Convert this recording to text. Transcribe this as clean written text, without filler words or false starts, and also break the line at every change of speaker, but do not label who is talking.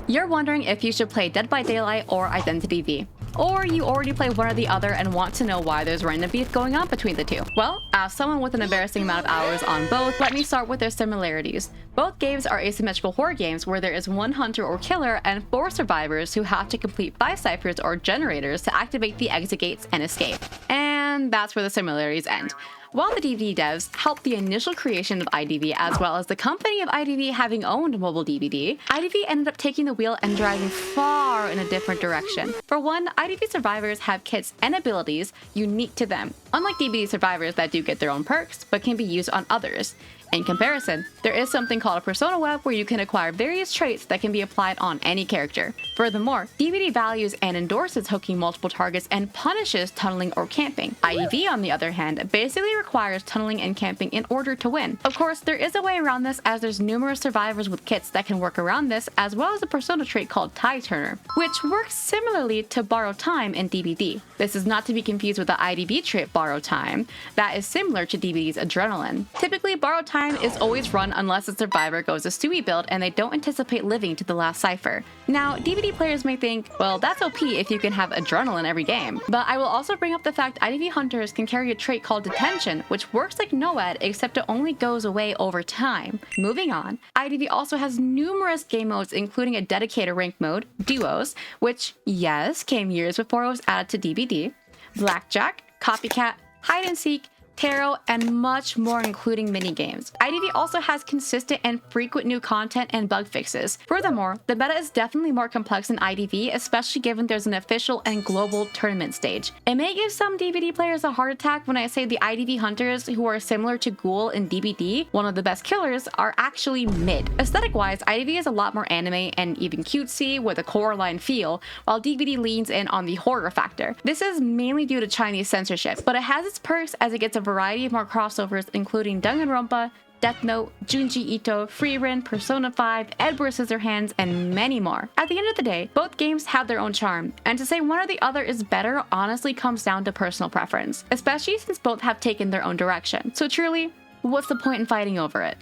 You're wondering if you should play Dead by Daylight or Identity V. Or you already play one or the other and want to know why there's random beef going on between the two. Well, as someone with an embarrassing amount of hours on both, let me start with their similarities. Both games are asymmetrical horror games where there is one hunter or killer and 4 survivors who have to complete 5 ciphers or generators to activate the exit gates and escape. And that's where the similarities end. While the DBD devs helped the initial creation of IDV as well as the company of IDV having owned mobile DBD, IDV ended up taking the wheel and driving far in a different direction. For one, IDV survivors have kits and abilities unique to them, unlike DBD survivors that do get their own perks but can be used on others. In comparison, there is something called a persona web where you can acquire various traits that can be applied on any character. Furthermore, DBD values and endorses hooking multiple targets and punishes tunneling or camping. IDV, on the other hand, basically requires tunneling and camping in order to win. Of course, there is a way around this as there's numerous survivors with kits that can work around this, as well as a persona trait called Tide Turner, which works similarly to Borrow Time in DBD. This is not to be confused with the IDV trait Borrow Time, that is similar to DBD's Adrenaline. Typically, Borrow Time is always run unless a survivor goes a Stewie build and they don't anticipate living to the last cipher. Now, DBD players may think, well, that's OP if you can have Adrenaline every game. But I will also bring up the fact IDV hunters can carry a trait called Detention, which works like NOED except it only goes away over time. Moving on, IDV also has numerous game modes including a dedicated rank mode, Duos, which, yes, came years before it was added to DBD, Blackjack, Copycat, Hide and Seek, Tarot, and much more including minigames. IDV also has consistent and frequent new content and bug fixes. Furthermore, the meta is definitely more complex in IDV, especially given there's an official and global tournament stage. It may give some DBD players a heart attack when I say the IDV hunters, who are similar to Ghoul in DBD, one of the best killers, are actually mid. Aesthetic-wise, IDV is a lot more anime and even cutesy with a Coraline feel, while DBD leans in on the horror factor. This is mainly due to Chinese censorship, but it has its perks as it gets a variety of more crossovers including Danganronpa, Death Note, Junji Ito, Frieren, Persona 5, Edward Scissorhands, and many more. At the end of the day, both games have their own charm, and to say one or the other is better honestly comes down to personal preference, especially since both have taken their own direction. So truly, what's the point in fighting over it?